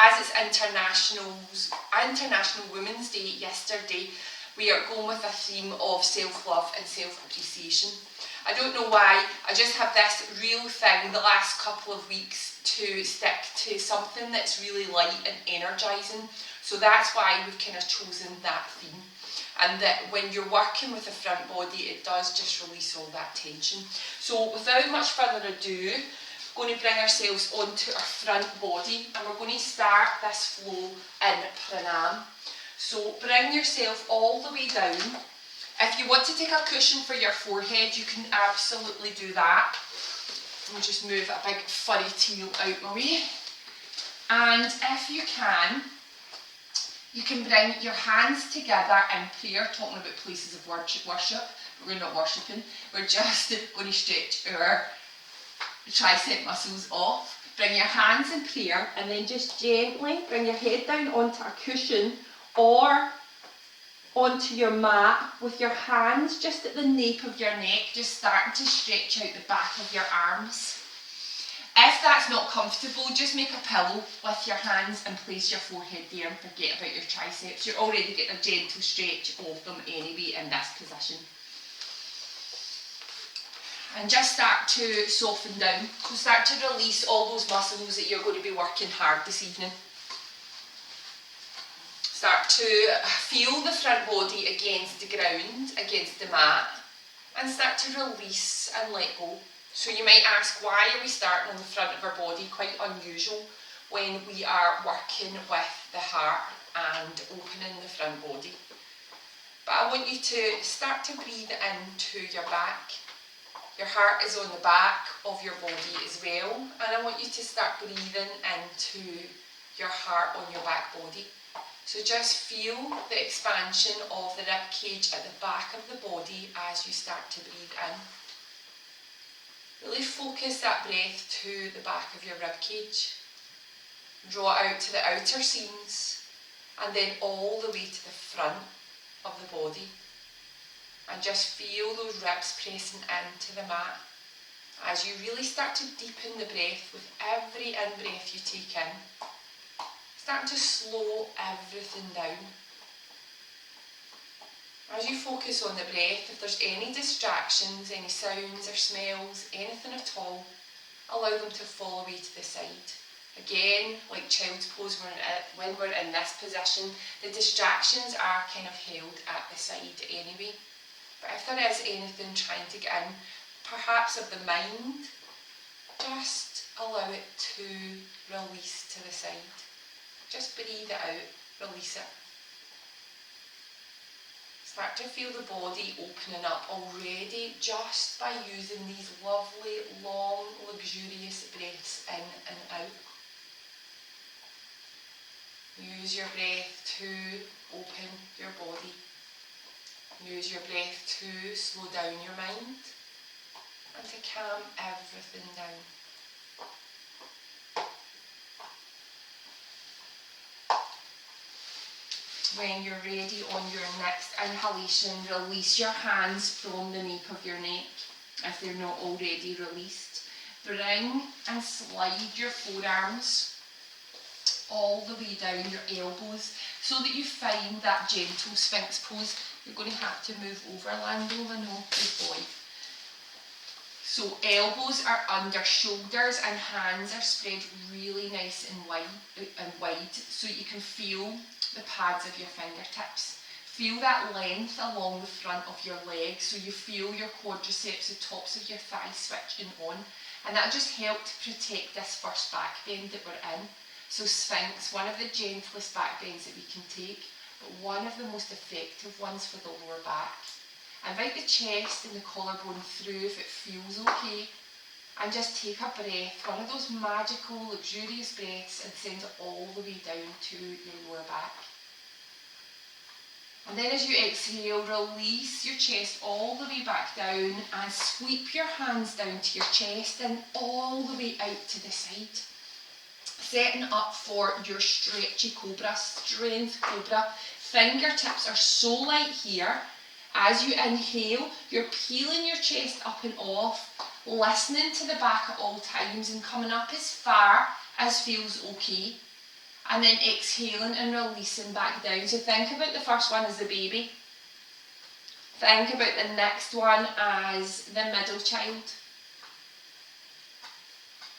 as it's International Women's Day yesterday, we are going with a theme of self-love and self-appreciation. I don't know why, I just have this real thing the last couple of weeks to stick to something that's really light and energising. So that's why we've kind of chosen that theme. And that when you're working with the front body, it does just release all that tension. So without much further ado, we're going to bring ourselves onto our front body, and we're going to start this flow in pranam. So bring yourself all the way down. If you want to take a cushion for your forehead, you can absolutely do that. And just move a big furry tail out my way. And if you can bring your hands together in prayer, talking about places of worship. We're not worshipping, we're just going to stretch our tricep muscles off. Bring your hands in prayer, and then just gently bring your head down onto a cushion or onto your mat with your hands just at the nape of your neck, just starting to stretch out the back of your arms. If that's not comfortable, just make a pillow with your hands and place your forehead there and forget about your triceps. You're already getting a gentle stretch of them anyway in this position. And just start to soften down. So start to release all those muscles that you're going to be working hard this evening. Start to feel the front body against the ground, against the mat, and start to release and let go. So you might ask, why are we starting on the front of our body? Quite unusual when we are working with the heart and opening the front body. But I want you to start to breathe into your back. Your heart is on the back of your body as well, and I want you to start breathing into your heart on your back body. So just feel the expansion of the rib cage at the back of the body as you start to breathe in. Really focus that breath to the back of your rib cage. Draw it out to the outer seams and then all the way to the front of the body. And just feel those ribs pressing into the mat as you really start to deepen the breath with every in-breath you take in. Starting to slow everything down. As you focus on the breath, if there's any distractions, any sounds or smells, anything at all, allow them to fall away to the side. Again, like child's pose, when we're in this position, the distractions are kind of held at the side anyway. But if there is anything trying to get in, perhaps of the mind, just allow it to release to the side. Just breathe it out, release it. Start to feel the body opening up already just by using these lovely, long, luxurious breaths in and out. Use your breath to open your body. Use your breath to slow down your mind and to calm everything down. When you're ready on your next inhalation, release your hands from the nape of your neck if they're not already released. Bring and slide your forearms all the way down your elbows so that you find that gentle Sphinx pose. You're going to have to move over, Lando, I know, good boy. So elbows are under shoulders and hands are spread really nice and wide so you can feel the pads of your fingertips. Feel that length along the front of your legs so you feel your quadriceps, the tops of your thighs switching on, and that just helps protect this first back bend that we're in. So Sphinx, one of the gentlest back bends that we can take, but one of the most effective ones for the lower back. Invite the chest and the collarbone through if it feels okay, and just take a breath, one of those magical, luxurious breaths, and send it all the way down to your lower back. And then as you exhale, release your chest all the way back down and sweep your hands down to your chest and all the way out to the side. Setting up for your stretchy cobra, strength cobra. Fingertips are so light here. As you inhale, you're peeling your chest up and off, listening to the back at all times and coming up as far as feels okay. And then exhaling and releasing back down. So think about the first one as the baby. Think about the next one as the middle child.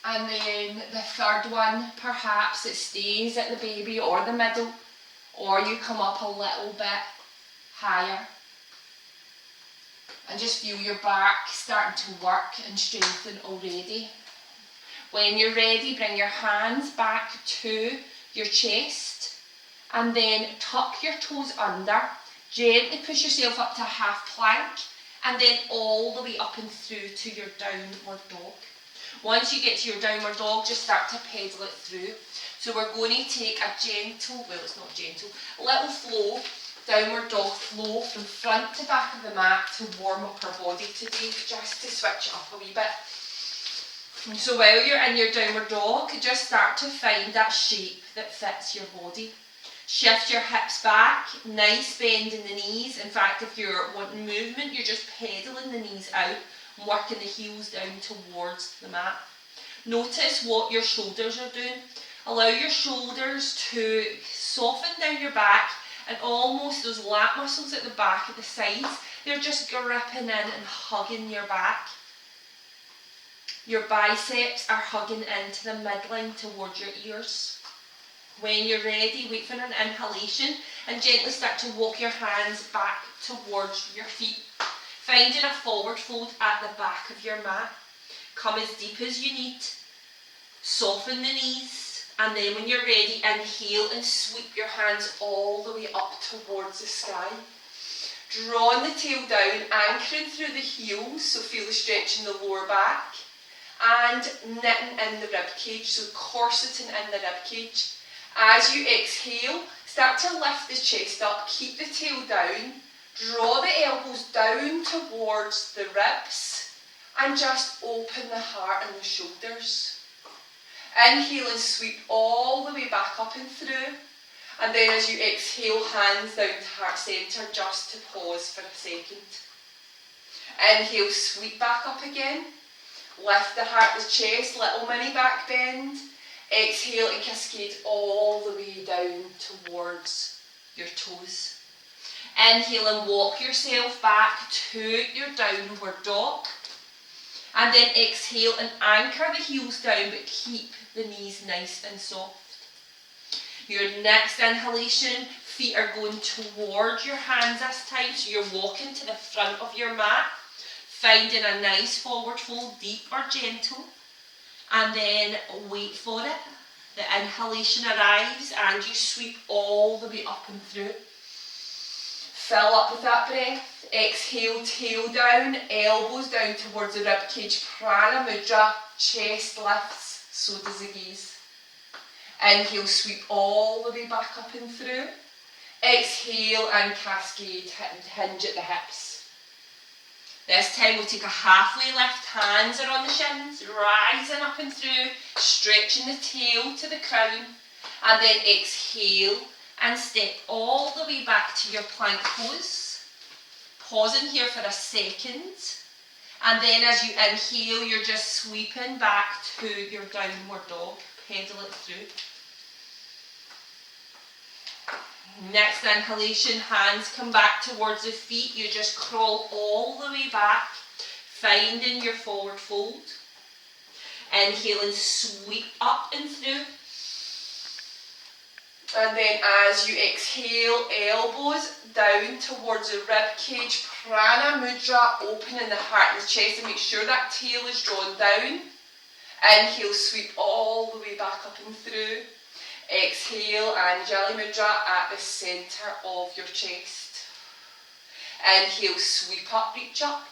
And then the third one, perhaps it stays at the baby or the middle, or you come up a little bit higher. And just feel your back starting to work and strengthen already. When you're ready, bring your hands back to your chest and then tuck your toes under. Gently push yourself up to a half plank and then all the way up and through to your downward dog. Once you get to your downward dog, just start to pedal it through. So we're going to take a gentle, well it's not gentle, a little flow, downward dog flow from front to back of the mat to warm up our body today, just to switch it up a wee bit. And so while you're in your downward dog, just start to find that shape that fits your body. Shift your hips back, nice bend in the knees. In fact, if you're wanting movement, you're just pedaling the knees out and working the heels down towards the mat. Notice what your shoulders are doing. Allow your shoulders to soften down your back and almost those lat muscles at the back, at the sides, they're just gripping in and hugging your back. Your biceps are hugging into the midline towards your ears. When you're ready, wait for an inhalation and gently start to walk your hands back towards your feet. Finding a forward fold at the back of your mat. Come as deep as you need. Soften the knees. And then when you're ready, inhale and sweep your hands all the way up towards the sky. Drawing the tail down, anchoring through the heels, so feel the stretch in the lower back. And knitting in the rib cage, so corseting in the rib cage. As you exhale, start to lift the chest up, keep the tail down, draw the elbows down towards the ribs and just open the heart and the shoulders. Inhale and sweep all the way back up and through. And then as you exhale, hands down to heart centre just to pause for a second. Inhale, sweep back up again. Lift the heart, the chest, little mini back bend. Exhale and cascade all the way down towards your toes. Inhale and walk yourself back to your downward dog. And then exhale and anchor the heels down but keep the knees nice and soft. Your next inhalation, feet are going towards your hands this time, so you're walking to the front of your mat, finding a nice forward fold, deep or gentle, and then wait for it. The inhalation arrives and you sweep all the way up and through. Fill up with that breath. Exhale, tail down, elbows down towards the ribcage, Prana Mudra, chest lifts, so does the gaze. Inhale, sweep all the way back up and through. Exhale and cascade, hinge at the hips. This time we'll take a halfway lift, hands are on the shins, rising up and through, stretching the tail to the crown, and then exhale and step all the way back to your plank pose. Pausing here for a second, and then as you inhale, you're just sweeping back to your downward dog. Pedal it through. Next inhalation, hands come back towards the feet. You just crawl all the way back, finding your forward fold. Inhale and sweep up and through. And then as you exhale, elbows down towards the rib cage, Prana Mudra, opening the heart and the chest, and make sure that tail is drawn down. Inhale, sweep all the way back up and through. Exhale, Anjali Mudra at the centre of your chest. Inhale, sweep up, reach up.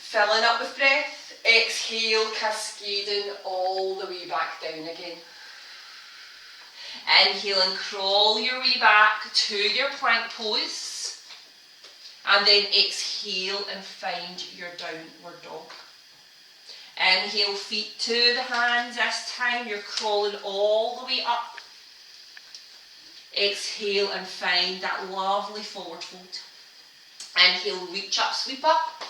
Filling up with breath. Exhale, cascading all the way back down again. Inhale and crawl your way back to your plank pose. And then exhale and find your downward dog. Inhale, feet to the hands. This time you're crawling all the way up. Exhale and find that lovely forward fold. Inhale, reach up, sweep up.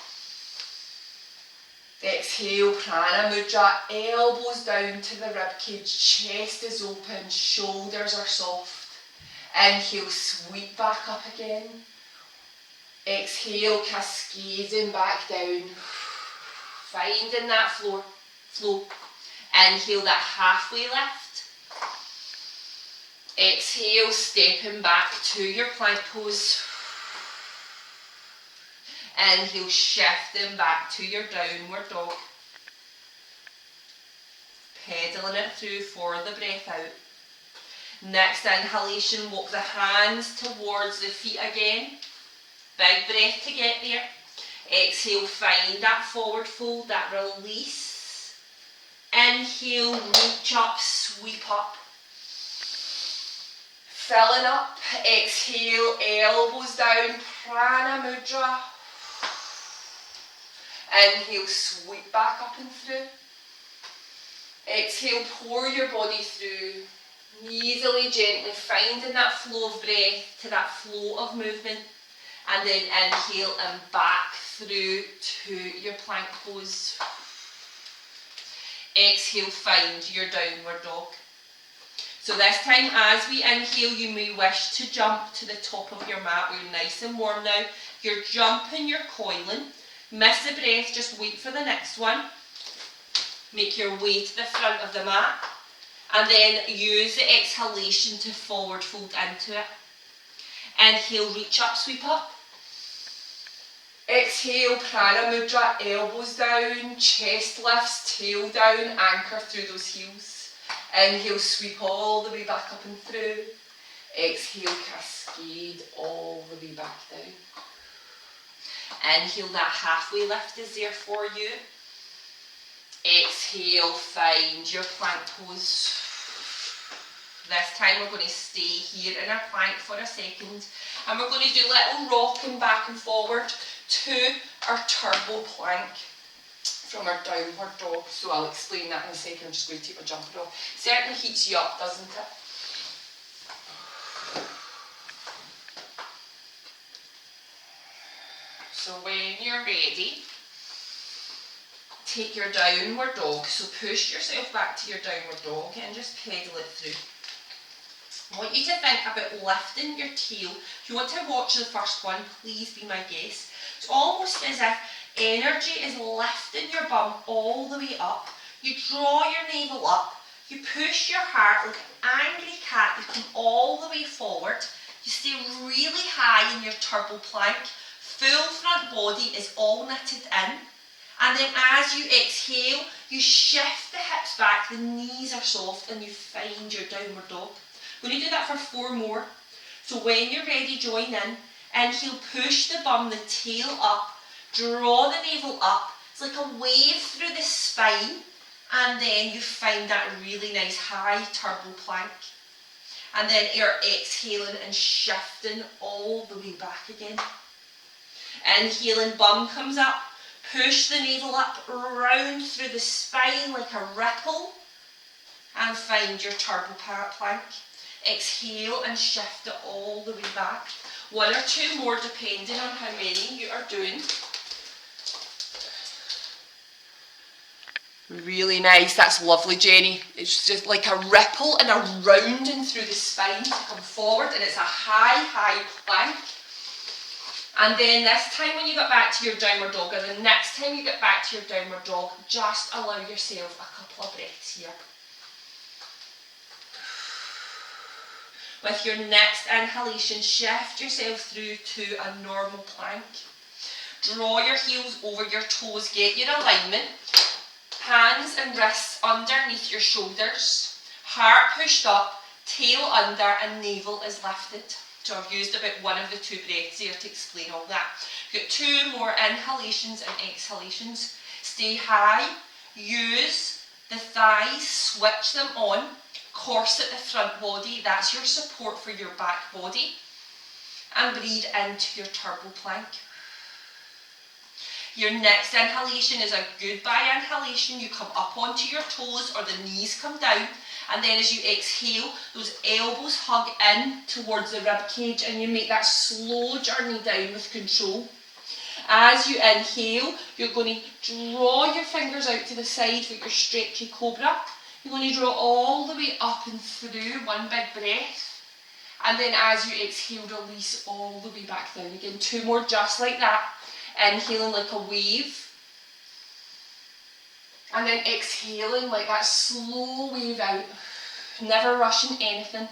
Exhale, Prana Mudra, elbows down to the ribcage, chest is open, shoulders are soft. Inhale, sweep back up again. Exhale, cascading back down. Finding that flow. Inhale, that halfway lift. Exhale, stepping back to your plank pose. Inhale, shifting back to your downward dog. Pedaling it through for the breath out. Next inhalation, walk the hands towards the feet again. Big breath to get there. Exhale, find that forward fold, that release. Inhale, reach up, sweep up. Filling up. Exhale, elbows down, Prana Mudra. Inhale, sweep back up and through. Exhale, pour your body through. Easily, gently, finding that flow of breath to that flow of movement. And then inhale and back through to your plank pose. Exhale, find your downward dog. So this time, as we inhale, you may wish to jump to the top of your mat. We're nice and warm now. You're jumping, you're coiling. Miss the breath, just wait for the next one. Make your way to the front of the mat. And then use the exhalation to forward fold into it. Inhale, reach up, sweep up. Exhale, Prana Mudra, elbows down, chest lifts, tail down, anchor through those heels. Inhale, sweep all the way back up and through. Exhale, cascade all the way back down. Inhale, that halfway lift is there for you. Exhale, find your plank pose. This time we're going to stay here in our plank for a second. And we're going to do a little rocking back and forward to our turbo plank from our downward dog. So I'll explain that in a second. I'm just going to take my jumper off. Certainly heats you up, doesn't it? So when you're ready, take your downward dog. So push yourself back to your downward dog and just pedal it through. I want you to think about lifting your tail. If you want to watch the first one, please be my guest. It's almost as if energy is lifting your bum all the way up. You draw your navel up. You push your heart like an angry cat. You come all the way forward. You stay really high in your turbo plank. Full front body is all knitted in. And then as you exhale, you shift the hips back. The knees are soft and you find your downward dog. We're going to do that for 4 more. So when you're ready, join in. Inhale, push the bum, the tail up. Draw the navel up. It's like a wave through the spine. And then you find that really nice high turbo plank. And then you're exhaling and shifting all the way back again. Inhaling, bum comes up. Push the navel up, round through the spine like a ripple. And find your turbo plank. Exhale and shift it all the way back. 1 or 2 more depending on how many you are doing. Really nice, that's lovely, Jenny. It's just like a ripple and a rounding through the spine to come forward, and it's a high plank. And then this time when you get back to your downward dog, or the next time you get back to your downward dog, just allow yourself a couple of breaths here. With your next inhalation, shift yourself through to a normal plank. Draw your heels over your toes, get your alignment. Hands and wrists underneath your shoulders. Heart pushed up, tail under, and navel is lifted. So I've used about 1 of the 2 breaths here to explain all that. We've got 2 more inhalations and exhalations. Stay high, use the thighs, switch them on. Corset the front body, that's your support for your back body. And breathe into your turbo plank. Your next inhalation is a goodbye inhalation. You come up onto your toes or the knees come down. And then as you exhale, those elbows hug in towards the rib cage and you make that slow journey down with control. As you inhale, you're going to draw your fingers out to the side for your stretchy cobra. You're going to draw all the way up and through, one big breath. And then as you exhale, release all the way back down again. 2 more just like that. Inhaling like a wave. And then exhaling like that slow wave out. Never rushing anything.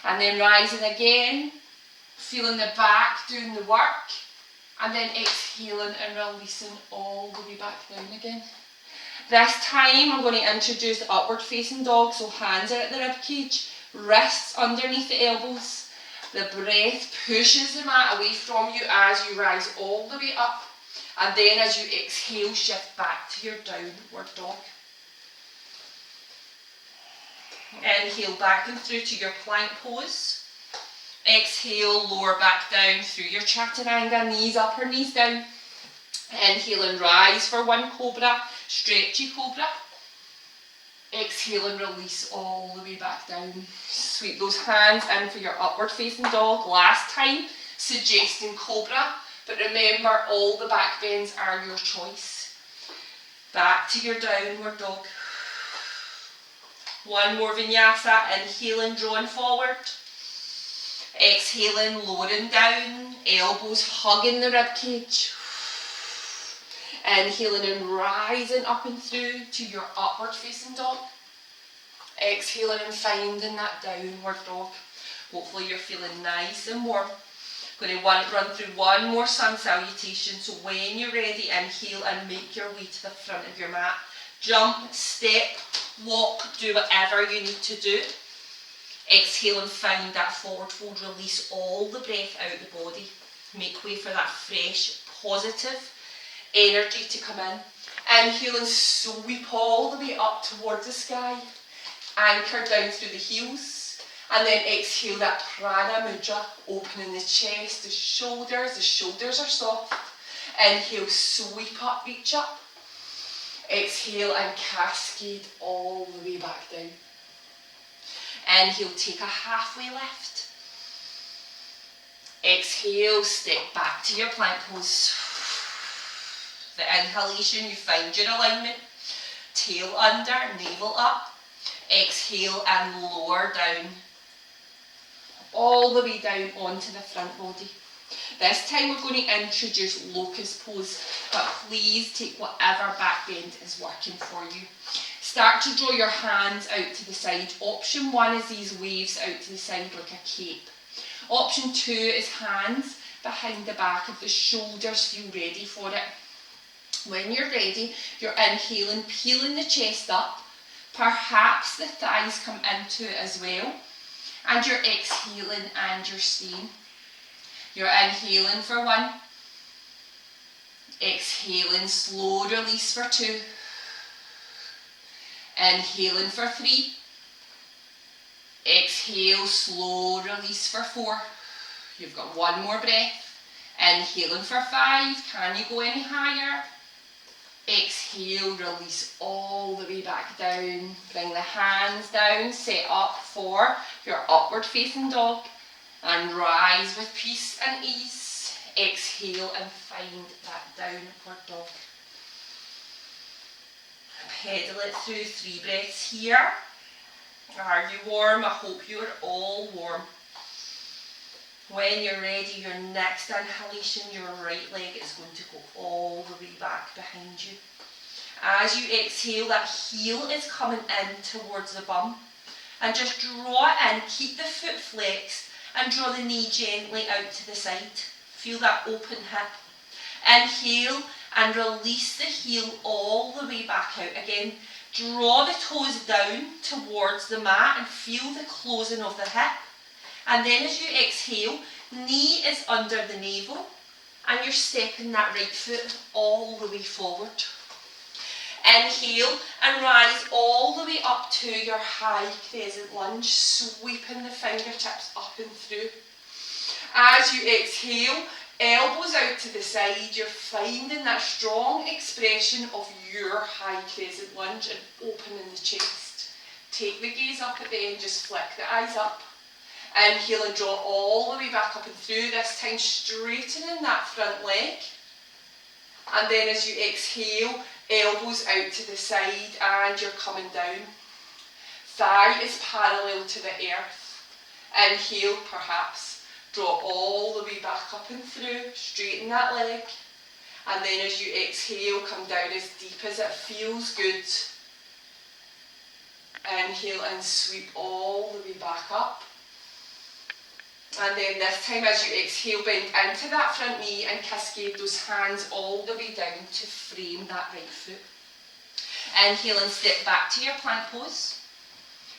And then rising again. Feeling the back doing the work. And then exhaling and releasing all the way back down again. This time I'm going to introduce the upward facing dog. So hands are at the rib cage, wrists underneath the elbows. The breath pushes the mat away from you as you rise all the way up. And then as you exhale, shift back to your downward dog. Inhale back and through to your plank pose. Exhale, lower back down through your chaturanga, knees up or knees down. Inhale and rise for 1 cobra, stretchy cobra. Exhale and release all the way back down. Sweep those hands in for your upward facing dog. Last time, suggesting cobra, but remember all the back bends are your choice. Back to your downward dog. 1 more vinyasa, inhaling, drawing forward. Exhaling, lowering down, elbows hugging the rib cage. Inhaling and rising up and through to your upward facing dog. Exhaling and finding that downward dog. Hopefully you're feeling nice and warm. Going to run through 1 more sun salutation. So when you're ready, inhale and make your way to the front of your mat. Jump, step, walk, do whatever you need to do. Exhale and find that forward fold. Release all the breath out of the body. Make way for that fresh, positive energy to come in. Inhale and sweep all the way up towards the sky. Anchor down through the heels. And then exhale that Prana Mudra, opening the chest, the shoulders are soft. Inhale, sweep up, reach up. Exhale and cascade all the way back down. Inhale, take a halfway lift. Exhale, step back to your plank pose. The inhalation, you find your alignment. Tail under, navel up. Exhale and lower down. All the way down onto the front body. This time we're going to introduce locust pose, but please take whatever back bend is working for you. Start to draw your hands out to the side. Option 1 is these waves out to the side like a cape. Option 2 is hands behind the back of the shoulders. Feel ready for it. When you're ready, you're inhaling, peeling the chest up. Perhaps the thighs come into it as well. And you're exhaling and you're staying. You're inhaling for 1. Exhaling, slow release for 2. Inhaling for 3. Exhale, slow release for 4. You've got 1 more breath. Inhaling for 5. Can you go any higher? Exhale, release all the way back down. Bring the hands down, set up for your upward facing dog. And rise with peace and ease. Exhale and find that downward dog. Pedal it through 3 breaths here. Are you warm? I hope you are all warm. When you're ready, your next inhalation, your right leg is going to go all the way back behind you. As you exhale, that heel is coming in towards the bum. And just draw it in, keep the foot flexed, and draw the knee gently out to the side. Feel that open hip. Inhale and release the heel all the way back out again. Draw the toes down towards the mat and feel the closing of the hip. And then as you exhale, knee is under the navel and you're stepping that right foot all the way forward. Inhale and rise all the way up to your high crescent lunge, sweeping the fingertips up and through. As you exhale, elbows out to the side, you're finding that strong expression of your high crescent lunge and opening the chest. Take the gaze up at the end, just flick the eyes up. Inhale and draw all the way back up and through, this time straightening that front leg. And then as you exhale, elbows out to the side and you're coming down. Thigh is parallel to the earth. Inhale, perhaps. Draw all the way back up and through. Straighten that leg. And then as you exhale, come down as deep as it feels good. Inhale and sweep all the way back up. And then this time as you exhale, bend into that front knee and cascade those hands all the way down to frame that right foot. Inhale and step back to your plank pose.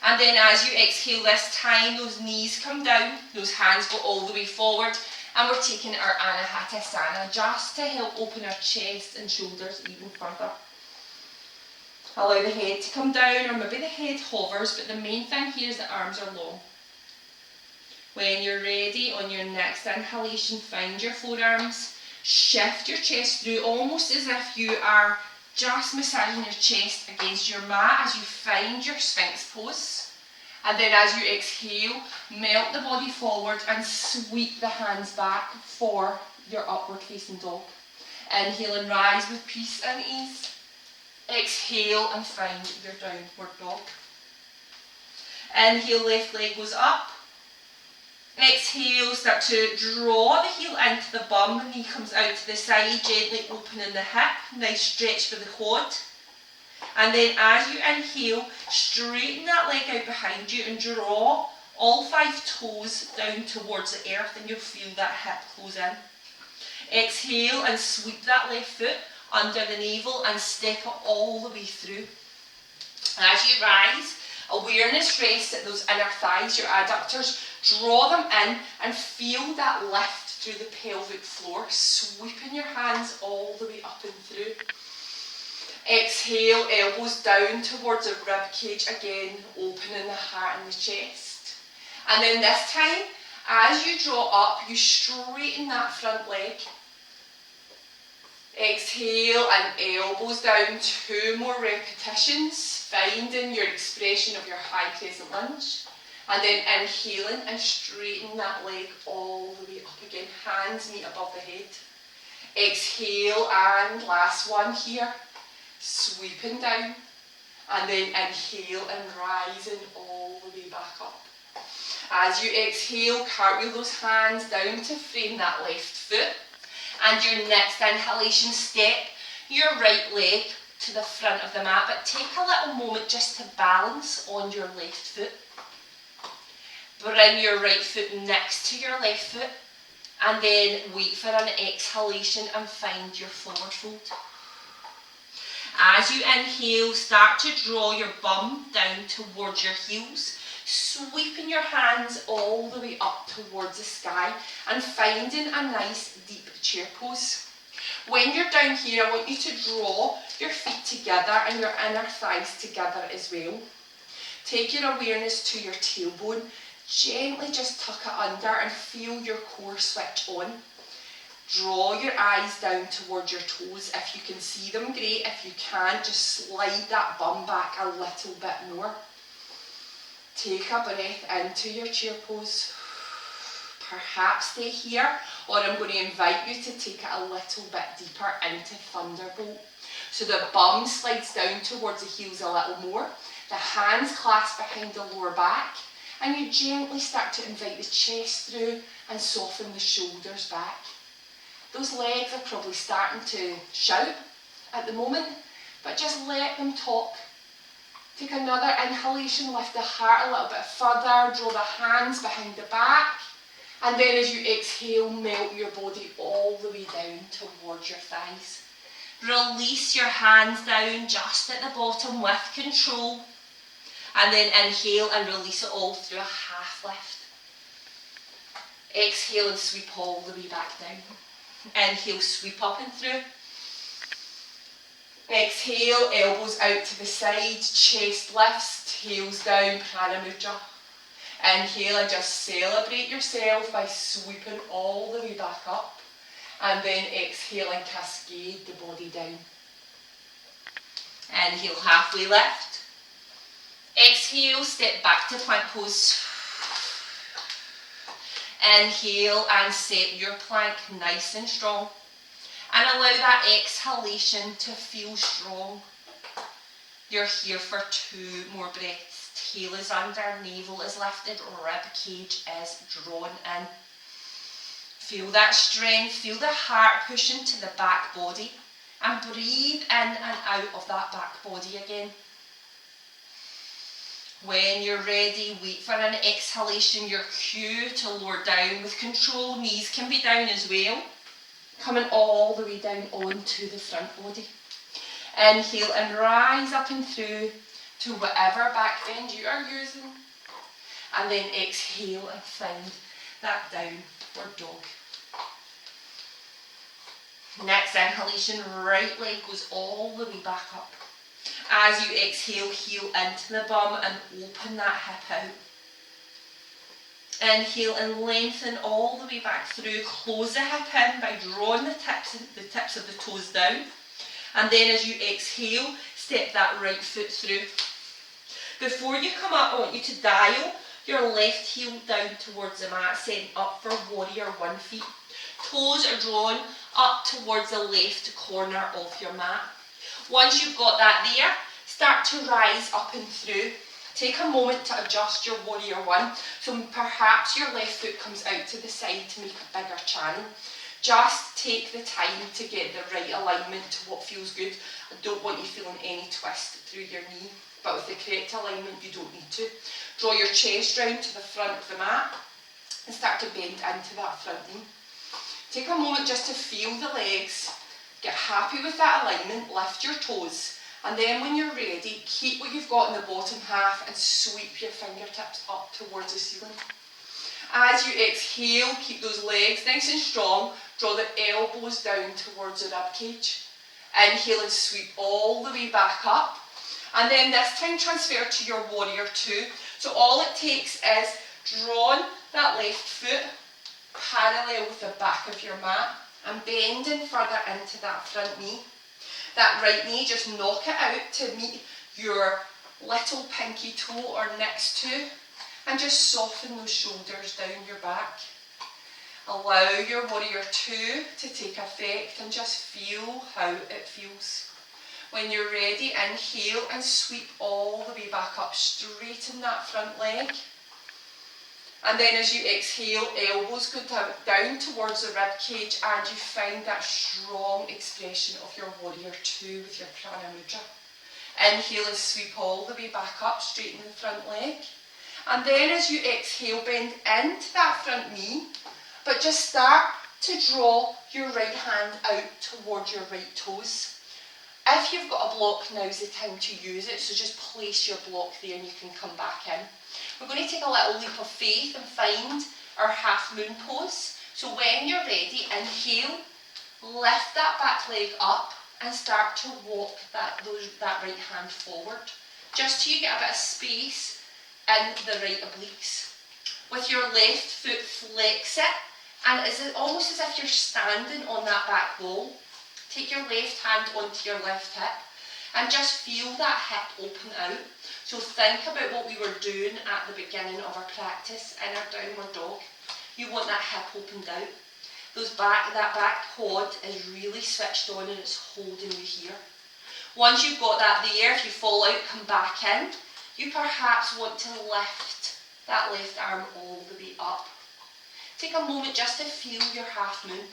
And then as you exhale this time, those knees come down, those hands go all the way forward, and we're taking our Anahatasana just to help open our chest and shoulders even further. Allow the head to come down, or maybe the head hovers, but the main thing here is the arms are long. When you're ready, on your next inhalation, find your forearms, shift your chest through almost as if you are just massaging your chest against your mat as you find your Sphinx pose. And then as you exhale, melt the body forward and sweep the hands back for your upward facing dog. Inhale and rise with peace and ease. Exhale and find your downward dog. Inhale, left leg goes up. Exhale, start to draw the heel into the bum, the knee comes out to the side, gently opening the hip, nice stretch for the quad. And then as you inhale, straighten that leg out behind you and draw all 5 toes down towards the earth, and you'll feel that hip close in. Exhale and sweep that left foot under the navel and step it all the way through. As you rise, awareness rests at those inner thighs, your adductors. Draw them in and feel that lift through the pelvic floor, sweeping your hands all the way up and through. Exhale, elbows down towards the rib cage again, opening the heart and the chest. And then this time, as you draw up, you straighten that front leg. Exhale and elbows down, 2 more repetitions, finding your expression of your high crescent lunge. And then inhaling and straighten that leg all the way up again, hands meet above the head. Exhale and last one here, sweeping down. And then inhale and rising all the way back up. As you exhale, cartwheel those hands down to frame that left foot. And your next inhalation, step your right leg to the front of the mat, but take a little moment just to balance on your left foot. Bring your right foot next to your left foot, and then wait for an exhalation and find your forward fold. As you inhale, start to draw your bum down towards your heels, sweeping your hands all the way up towards the sky and finding a nice deep chair pose. When you're down here, I want you to draw your feet together and your inner thighs together as well. Take your awareness to your tailbone. Gently just tuck it under and feel your core switch on. Draw your eyes down towards your toes. If you can see them, great. If you can't, just slide that bum back a little bit more. Take a breath into your chair pose. Perhaps stay here, or I'm going to invite you to take it a little bit deeper into Thunderbolt. So the bum slides down towards the heels a little more. The hands clasp behind the lower back. And you gently start to invite the chest through and soften the shoulders back. Those legs are probably starting to shout at the moment, but just let them talk. Take another inhalation, lift the heart a little bit further, draw the hands behind the back, and then as you exhale, melt your body all the way down towards your thighs. Release your hands down just at the bottom with control. And then inhale and release it all through a half lift. Exhale and sweep all the way back down. Inhale, sweep up and through. Exhale, elbows out to the side, chest lifts, tails down, Prana Mudra. Inhale and just celebrate yourself by sweeping all the way back up. And then exhale and cascade the body down. Inhale, halfway lift. Exhale, step back to plank pose. Inhale and set your plank nice and strong. And allow that exhalation to feel strong. You're here for 2 more breaths. Tail is under, navel is lifted, rib cage is drawn in. Feel that strength, feel the heart push into the back body. And breathe in and out of that back body again. When you're ready, wait for an exhalation, your cue to lower down with control. Knees can be down as well. Coming all the way down onto the front body. Inhale and rise up and through to whatever back bend you are using. And then exhale and find that downward dog. Next inhalation, right leg goes all the way back up. As you exhale, heel into the bum and open that hip out. Inhale and lengthen all the way back through. Close the hip in by drawing the tips of the toes down. And then as you exhale, step that right foot through. Before you come up, I want you to dial your left heel down towards the mat, setting up for warrior 1 feet. Toes are drawn up towards the left corner of your mat. Once you've got that there, start to rise up and through. Take a moment to adjust your warrior 1. So perhaps your left foot comes out to the side to make a bigger channel. Just take the time to get the right alignment to what feels good. I don't want you feeling any twist through your knee, but with the correct alignment you don't need to. Draw your chest round to the front of the mat and start to bend into that front knee. Take a moment just to feel the legs, get happy with that alignment, lift your toes, and then when you're ready, keep what you've got in the bottom half and sweep your fingertips up towards the ceiling. As you exhale, keep those legs nice and strong, draw the elbows down towards the rib cage. Inhale and sweep all the way back up, and then this time transfer to your warrior 2. So all it takes is drawing that left foot parallel with the back of your mat and bending further into that front knee. That right knee, just knock it out to meet your little pinky toe or next to, and just soften those shoulders down your back. Allow your warrior 2 to take effect and just feel how it feels. When you're ready, inhale and sweep all the way back up, straighten that front leg. And then as you exhale, elbows go down towards the rib cage and you find that strong expression of your warrior 2 with your prana mudra. Inhale and sweep all the way back up, straighten the front leg. And then as you exhale, bend into that front knee, but just start to draw your right hand out towards your right toes. If you've got a block, now's the time to use it, so just place your block there and you can come back in. We're going to take a little leap of faith and find our half moon pose. So when you're ready, inhale, lift that back leg up and start to walk that right hand forward, just till you get a bit of space in the right obliques. With your left foot, flex it, and it's almost as if you're standing on that back wall. Take your left hand onto your left hip and just feel that hip open out. So think about what we were doing at the beginning of our practice in our downward dog. You want that hip opened out. That back quad is really switched on and it's holding you here. Once you've got that there, if you fall out, come back in. You perhaps want to lift that left arm all the way up. Take a moment just to feel your half moon.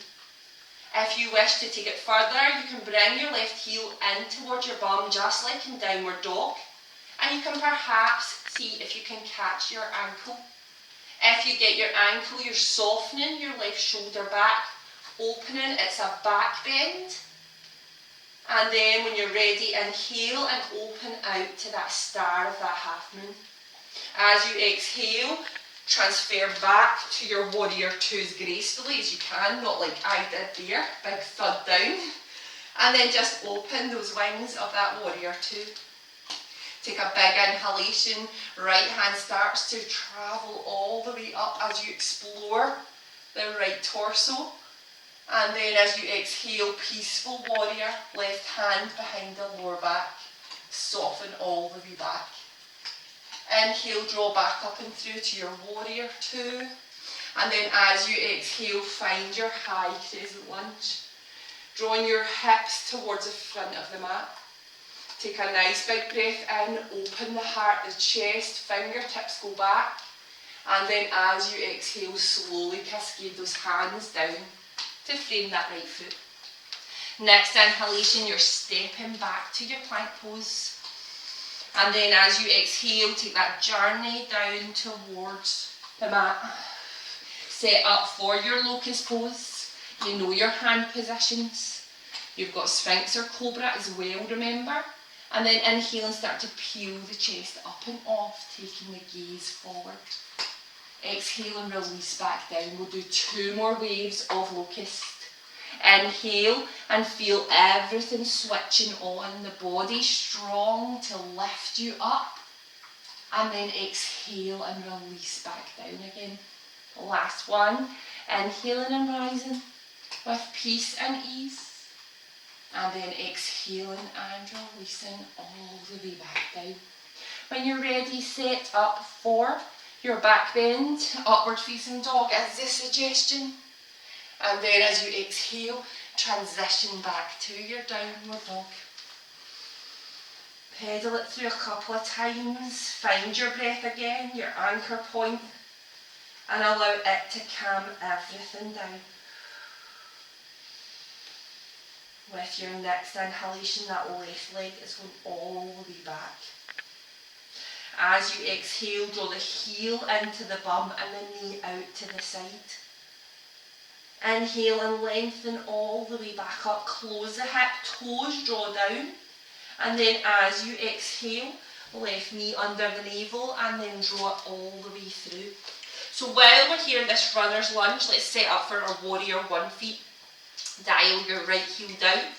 If you wish to take it further, you can bring your left heel in towards your bum, just like in downward dog. And you can perhaps see if you can catch your ankle. If you get your ankle, you're softening your left shoulder back, opening, it's a back bend. And then when you're ready, inhale and open out to that star of that half moon. As you exhale, transfer back to your warrior 2 as gracefully as you can, not like I did there, big thud down. And then just open those wings of that warrior 2. Take a big inhalation, right hand starts to travel all the way up as you explore the right torso. And then as you exhale, peaceful warrior, left hand behind the lower back, soften all the way back. Inhale, draw back up and through to your warrior 2. And then as you exhale, find your high crescent lunge. Drawing your hips towards the front of the mat. Take a nice big breath in, open the heart, the chest, fingertips go back. And then as you exhale, slowly cascade those hands down to frame that right foot. Next inhalation, you're stepping back to your plank pose. And then as you exhale, take that journey down towards the mat. Set up for your locust pose. You know your hand positions. You've got Sphinx or Cobra as well, remember? And then inhale and start to peel the chest up and off, taking the gaze forward. Exhale and release back down. We'll do 2 more waves of locust. Inhale and feel everything switching on. The body strong to lift you up. And then exhale and release back down again. Last one. Inhaling and rising with peace and ease. And then exhaling and releasing all the way back down. When you're ready, set up for your back bend. Upward facing dog is the suggestion. And then as you exhale, transition back to your downward dog. Pedal it through a couple of times. Find your breath again, your anchor point, and allow it to calm everything down. With your next inhalation, that left leg is going all the way back. As you exhale, draw the heel into the bum and the knee out to the side. Inhale and lengthen all the way back up. Close the hip, toes draw down. And then as you exhale, left knee under the navel and then draw it all the way through. So while we're here in this runner's lunge, let's set up for our warrior 1 feet. Dial your right heel down.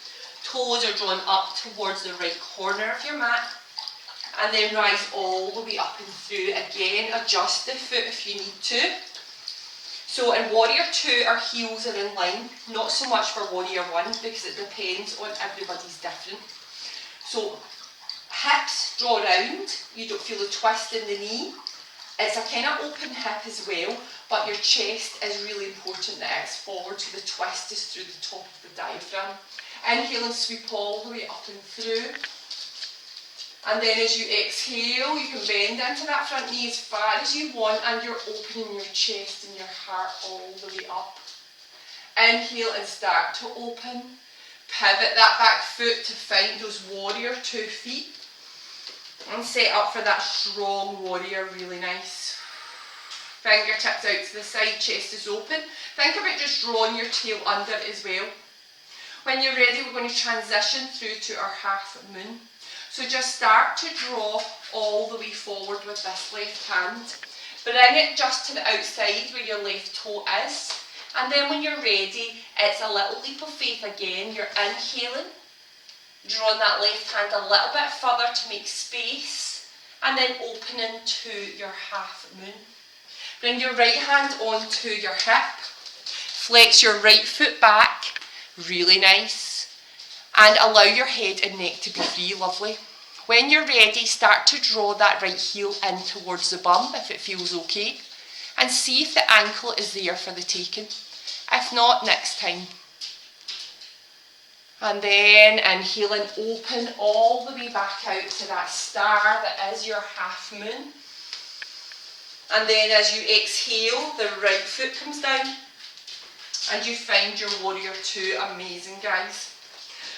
Toes are drawn up towards the right corner of your mat. And then rise all the way up and through. Again, adjust the foot if you need to. So in warrior 2, our heels are in line. Not so much for warrior 1 because it depends on everybody's different. So hips draw round. You don't feel the twist in the knee. It's a kind of open hip as well, but your chest is really important that it's forward, so the twist is through the top of the diaphragm. Inhale and sweep all the way up and through. And then as you exhale, you can bend into that front knee as far as you want, and you're opening your chest and your heart all the way up. Inhale and start to open. Pivot that back foot to find those warrior 2 feet. And set up for that strong warrior, really nice. Fingertips out to the side, chest is open. Think about just drawing your tail under as well. When you're ready, we're going to transition through to our half moon. So just start to draw all the way forward with this left hand. Bring it just to the outside where your left toe is. And then when you're ready, it's a little leap of faith again. You're inhaling. Drawing that left hand a little bit further to make space, and then opening to your half moon. Bring your right hand onto your hip, flex your right foot back, really nice, and allow your head and neck to be free, lovely. When you're ready, start to draw that right heel in towards the bum if it feels okay, and see if the ankle is there for the taking. If not, next time. And then inhale and open all the way back out to that star that is your half moon. And then as you exhale, the right foot comes down and you find your warrior 2. Amazing, guys.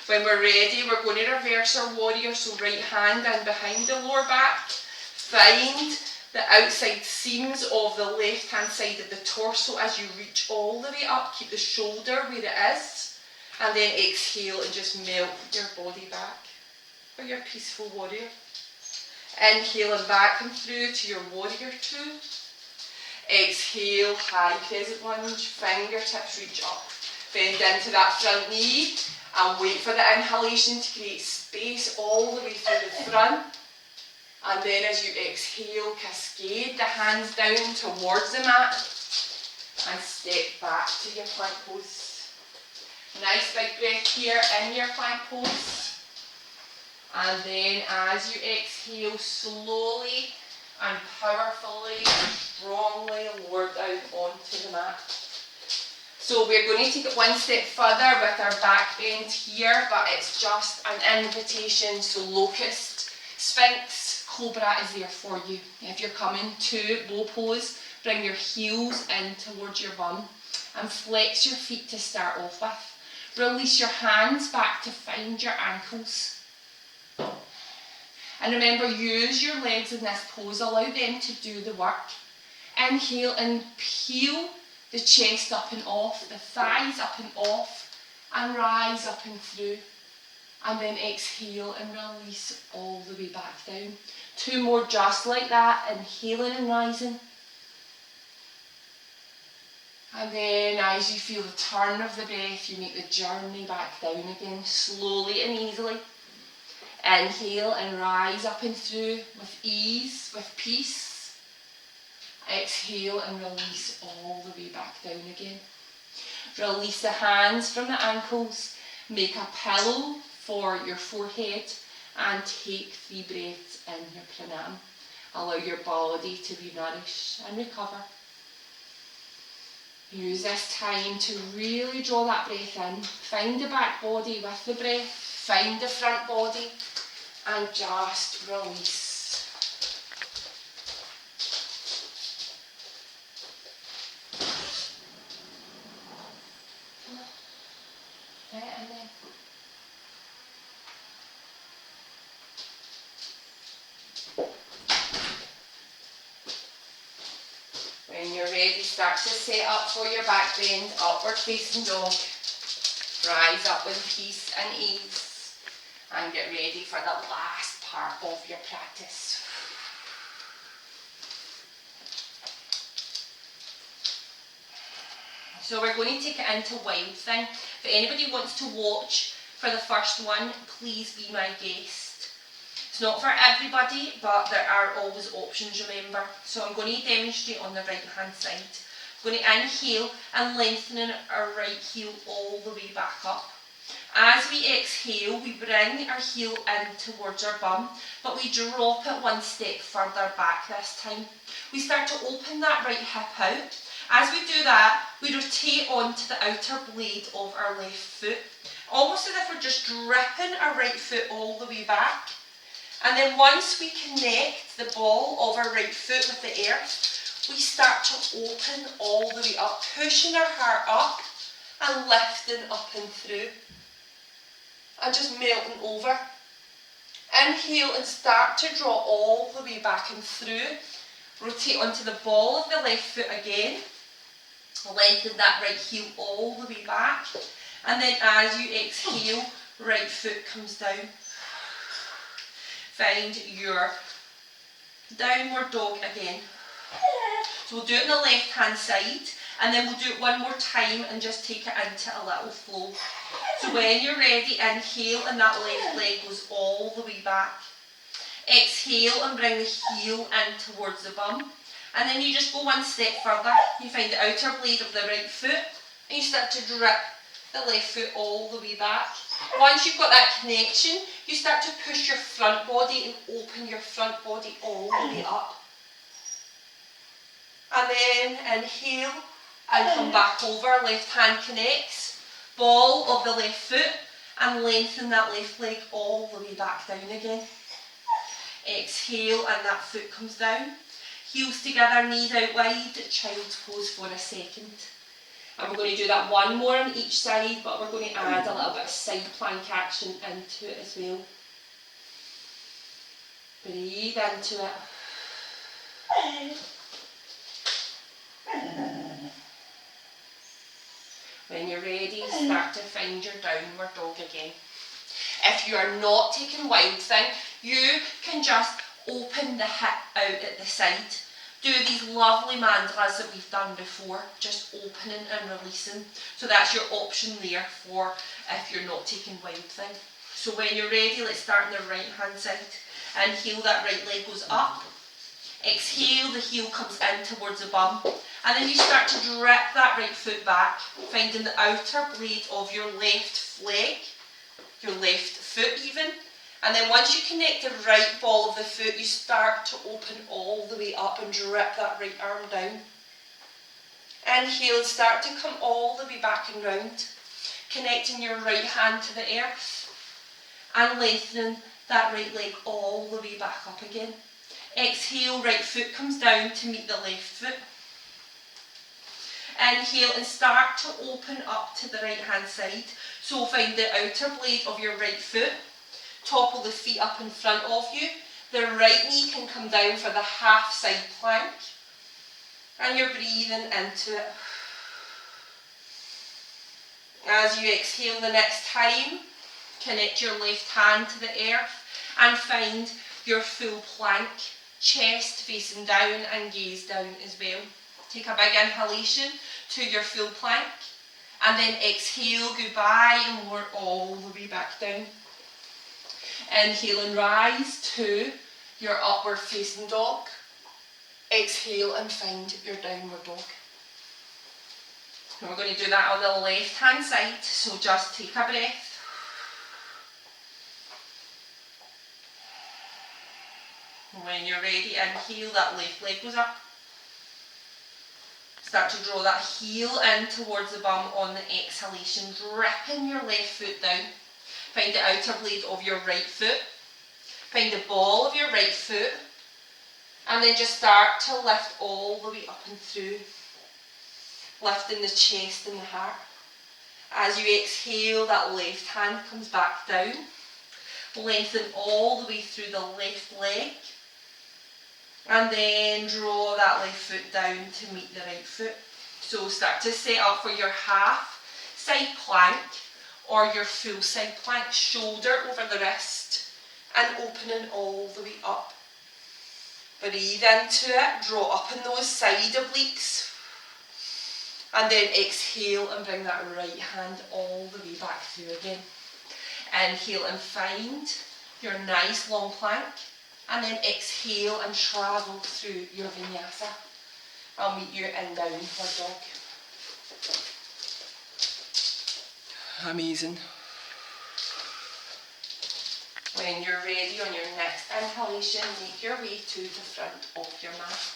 When we're ready, we're going to reverse our warrior, so right hand in behind the lower back. Find the outside seams of the left hand side of the torso as you reach all the way up. Keep the shoulder where it is. And then exhale and just melt your body back for your peaceful warrior. Inhale and back and through to your warrior 2. Exhale, high crescent lunge, fingertips reach up. Bend into that front knee and wait for the inhalation to create space all the way through the front. And then as you exhale, cascade the hands down towards the mat and step back to your plank pose. Nice big breath here in your plank pose. And then as you exhale, slowly and powerfully and strongly lower down onto the mat. So we're going to take it one step further with our back bend here, but it's just an invitation. So locust, sphinx, cobra is there for you. If you're coming to low pose, bring your heels in towards your bum and flex your feet to start off with. Release your hands back to find your ankles. And remember, use your legs in this pose, allow them to do the work. Inhale and peel the chest up and off, the thighs up and off, and rise up and through. And then exhale and release all the way back down. 2 more just like that, inhaling and rising. And then as you feel the turn of the breath, you make the journey back down again, slowly and easily. Inhale and rise up and through with ease, with peace. Exhale and release all the way back down again. Release the hands from the ankles, make a pillow for your forehead and take 3 breaths in your pranam. Allow your body to be nourished and recover. Use this time to really draw that breath in. Find the back body with the breath, find the front body and just release. Right, and then when you're ready, start to set up for your back bend, upward facing dog. Rise up with peace and ease and get ready for the last part of your practice. So we're going to take it into Wild Thing. If anybody wants to watch for the first one, please be my guest. It's not for everybody, but there are always options, remember. So I'm going to demonstrate on the right hand side. I'm going to inhale and lengthening our right heel all the way back up. As we exhale, we bring our heel in towards our bum, but we drop it one step further back this time. We start to open that right hip out. As we do that, we rotate onto the outer blade of our left foot, almost as if we're just dripping our right foot all the way back. And then once we connect the ball of our right foot with the earth, we start to open all the way up, pushing our heart up and lifting up and through. And just melting over. Inhale and start to draw all the way back and through. Rotate onto the ball of the left foot again. Lengthen that right heel all the way back. And then as you exhale, right foot comes down. Find your downward dog again. So we'll do it on the left hand side. And then we'll do it one more time and just take it into a little flow. So when you're ready, inhale and that left leg goes all the way back. Exhale and bring the heel in towards the bum. And then you just go one step further. You find the outer blade of the right foot and you start to drip the left foot all the way back. Once you've got that connection, you start to push your front body and open your front body all the way up. And then inhale and come back over, left hand connects, ball of the left foot and lengthen that left leg all the way back down again. Exhale and that foot comes down. Heels together, knees out wide, child's pose for a second. And we're going to do that one more on each side, but we're going to add a little bit of side plank action into it as well. Breathe into it. When you're ready, start to find your downward dog again. If you are not taking Wild Thing, you can just open the hip out at the side. Do these lovely mandalas that we've done before, just opening and releasing. So that's your option there for if you're not taking Wild Thing. So when you're ready, let's start on the right hand side. Inhale, that right leg goes up. Exhale, the heel comes in towards the bum. And then you start to drip that right foot back, finding the outer blade of your left leg, your left foot even. And then once you connect the right ball of the foot, you start to open all the way up and drip that right arm down. Inhale and start to come all the way back and round, connecting your right hand to the earth and lengthening that right leg all the way back up again. Exhale, right foot comes down to meet the left foot. Inhale and start to open up to the right hand side. So find the outer blade of your right foot, topple the feet up in front of you. The right knee can come down for the half side plank. And you're breathing into it. As you exhale the next time, connect your left hand to the earth and find your full plank, chest facing down and gaze down as well. Take a big inhalation to your full plank and then exhale goodbye and lower all the way back down. Inhale and rise to your upward facing dog. Exhale and find your downward dog. And we're going to do that on the left hand side, so just take a breath. When you're ready, inhale, that left leg goes up. Start to draw that heel in towards the bum on the exhalation, dripping your left foot down. Find the outer blade of your right foot. Find the ball of your right foot. And then just start to lift all the way up and through. Lifting the chest and the heart. As you exhale, that left hand comes back down. Lengthen all the way through the left leg. And then draw that left foot down to meet the right foot. So start to set up for your half side plank or your full side plank. Shoulder over the wrist and opening all the way up. Breathe into it, draw up in those side obliques. And then exhale and bring that right hand all the way back through again. Inhale and find your nice long plank. And then exhale and travel through your vinyasa. I'll meet you in downward dog. Amazing. When you're ready on your next inhalation, make your way to the front of your mat.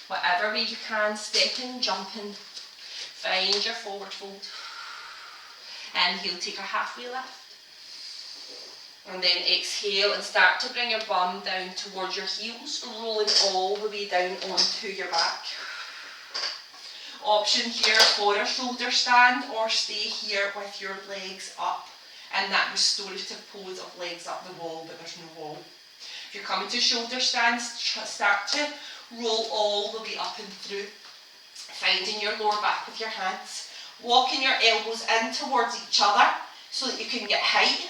Whatever way you can, stepping, jumping, find your forward fold. Inhale, take a halfway lift. And then exhale and start to bring your bum down towards your heels, rolling all the way down onto your back. Option here for a shoulder stand, or stay here with your legs up in that restorative pose of legs up the wall, but there's no wall. If you're coming to shoulder stands, start to roll all the way up and through, finding your lower back with your hands, walking your elbows in towards each other so that you can get height.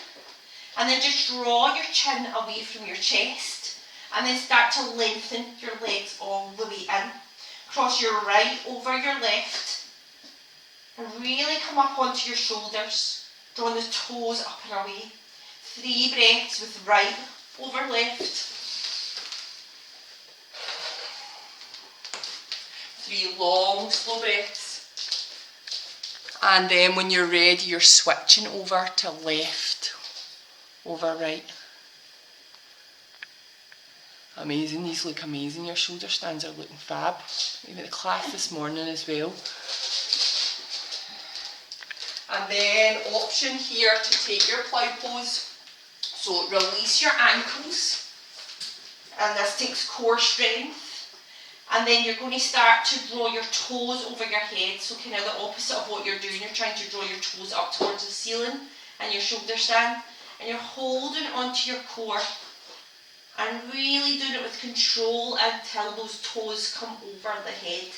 And then just draw your chin away from your chest and then start to lengthen your legs all the way in. Cross your right over your left and really come up onto your shoulders, drawing the toes up and away. 3 breaths with right over left. 3 long, slow breaths. And then when you're ready, you're switching over to left over right. Amazing, these look amazing. Your shoulder stands are looking fab. Even the class this morning as well. And then option here to take your plough pose. So release your ankles. And this takes core strength. And then you're going to start to draw your toes over your head. So kind of the opposite of what you're doing. You're trying to draw your toes up towards the ceiling and your shoulder stand. And you're holding onto your core and really doing it with control until those toes come over the head.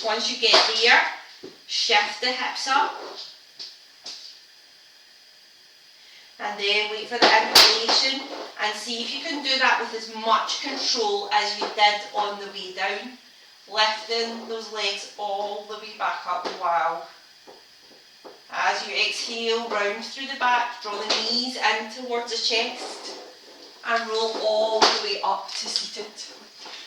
Once you get there, shift the hips up. And then wait for the inhalation and see if you can do that with as much control as you did on the way down. Lifting those legs all the way back up. Wow. As you exhale, round through the back, draw the knees in towards the chest and roll all the way up to seated.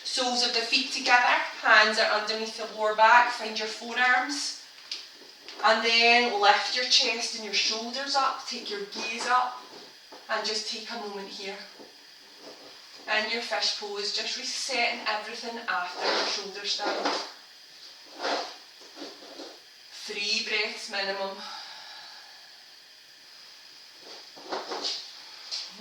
Soles of the feet together, hands are underneath the lower back, find your forearms. And then lift your chest and your shoulders up, take your gaze up and just take a moment here. In your fish pose, just resetting everything after your shoulder stand. 3 breaths minimum.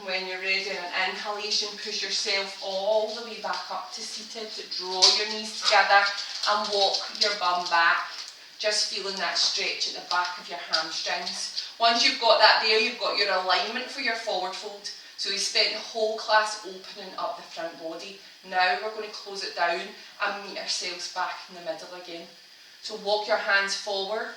When you're ready, an inhalation, push yourself all the way back up to seated. Draw your knees together and walk your bum back. Just feeling that stretch at the back of your hamstrings. Once you've got that there, you've got your alignment for your forward fold. So we spent the whole class opening up the front body. Now we're going to close it down and meet ourselves back in the middle again. So walk your hands forward,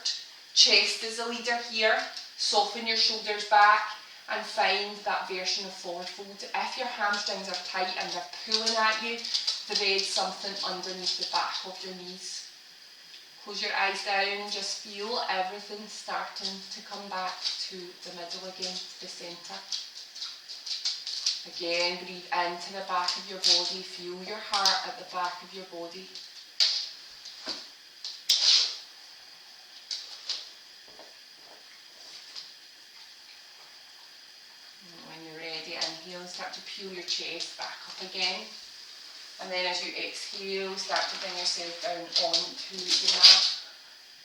chest is the leader here, soften your shoulders back and find that version of forward fold. If your hamstrings are tight and they're pulling at you, thread something underneath the back of your knees. Close your eyes down, just feel everything starting to come back to the middle again, the centre. Again, breathe into the back of your body, feel your heart at the back of your body. And when you're ready, inhale and start to peel your chest back up again. And then as you exhale, start to bring yourself down onto your mat,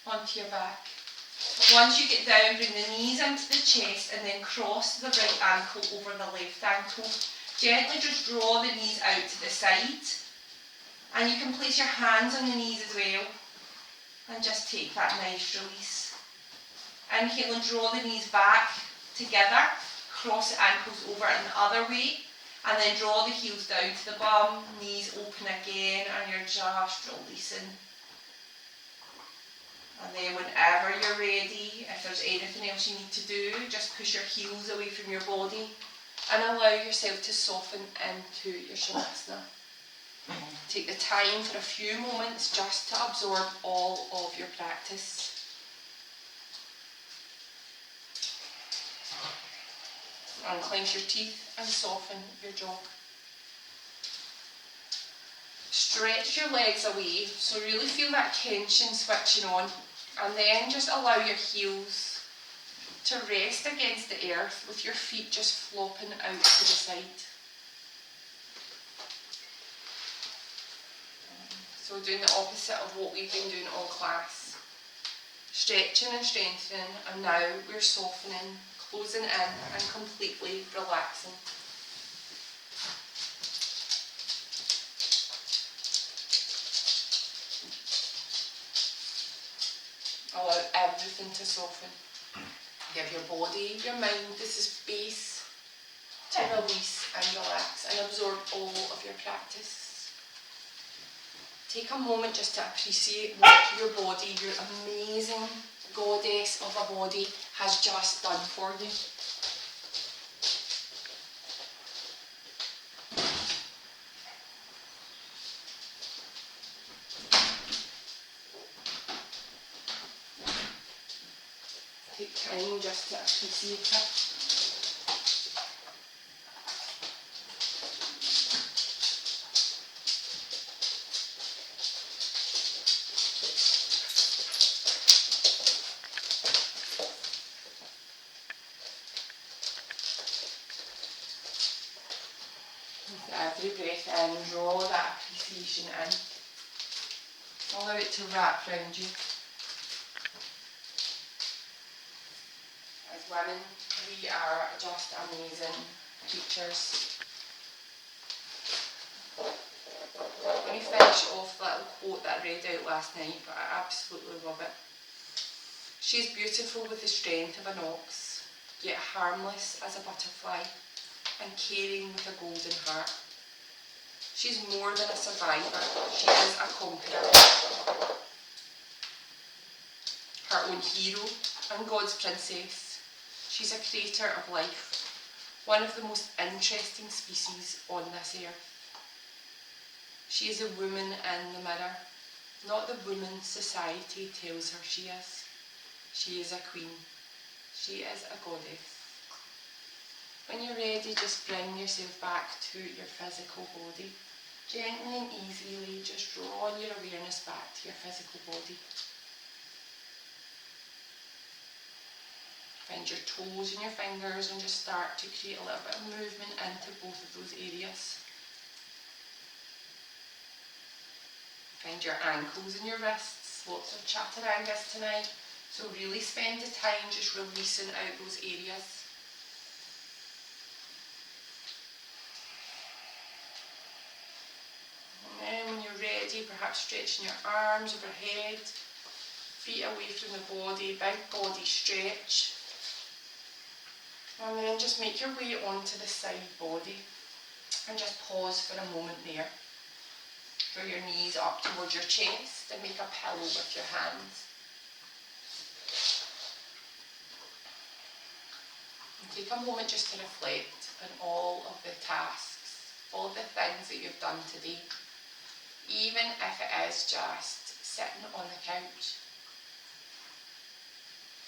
onto your back. Once you get down, bring the knees into the chest and then cross the right ankle over the left ankle. Gently just draw the knees out to the side. And you can place your hands on the knees as well. And just take that nice release. Inhale and draw the knees back together. Cross the ankles over in the other way. And then draw the heels down to the bum. Knees open again and you're just releasing. And then whenever you're ready, if there's anything else you need to do, just push your heels away from your body and allow yourself to soften into your Shavasana. Take the time for a few moments just to absorb all of your practice. Unclench your teeth and soften your jaw. Stretch your legs away, so really feel that tension switching on. And then just allow your heels to rest against the earth with your feet just flopping out to the side. So doing the opposite of what we've been doing all class. Stretching and strengthening, and now we're softening, closing in and completely relaxing. Allow everything to soften. Give your body, your mind the space to release and relax and absorb all of your practice. Take a moment just to appreciate what your body, your amazing goddess of a body, has just done for you. Take time just to appreciate it. With every breath in, draw that appreciation in. Allow it to wrap around you. As women, we are just amazing creatures. Let me finish off that little quote that I read out last night, but I absolutely love it. She's beautiful with the strength of an ox, yet harmless as a butterfly, and caring with a golden heart. She's more than a survivor, she is a conqueror. Her own hero and God's princess. She's a creator of life, one of the most interesting species on this earth. She is a woman in the mirror, not the woman society tells her she is. She is a queen. She is a goddess. When you're ready, just bring yourself back to your physical body. Gently and easily, just draw your awareness back to your physical body. Find your toes and your fingers and just start to create a little bit of movement into both of those areas. behind your ankles and your wrists. Lots of chaturanga tonight. So really spend the time just releasing out those areas. And then when you're ready, perhaps stretching your arms overhead, feet away from the body, big body stretch. And then just make your way onto the side body and just pause for a moment there. Draw your knees up towards your chest and make a pillow with your hands. And take a moment just to reflect on all of the tasks, all of the things that you've done today. Even if it is just sitting on the couch.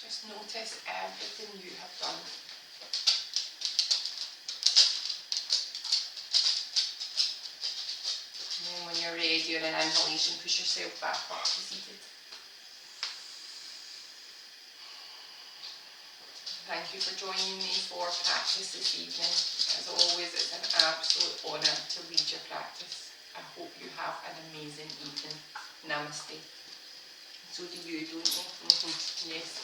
Just notice everything you have done. And then when you're ready on an inhalation, push yourself back up to seated. Thank you for joining me for practice this evening. As always, it's an absolute honour to lead your practice. I hope you have an amazing evening. Namaste. So do you, don't you? Yes.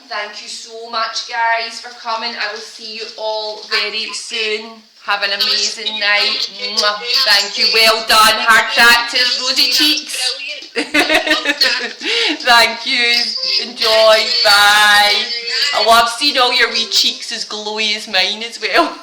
Thank you so much, guys, for coming. I will see you all very soon. Have an amazing night. Thank you. Well done. Hard practice. Rosy cheeks. Thank you. Enjoy. Bye. I love seeing all your wee cheeks as glowy as mine as well.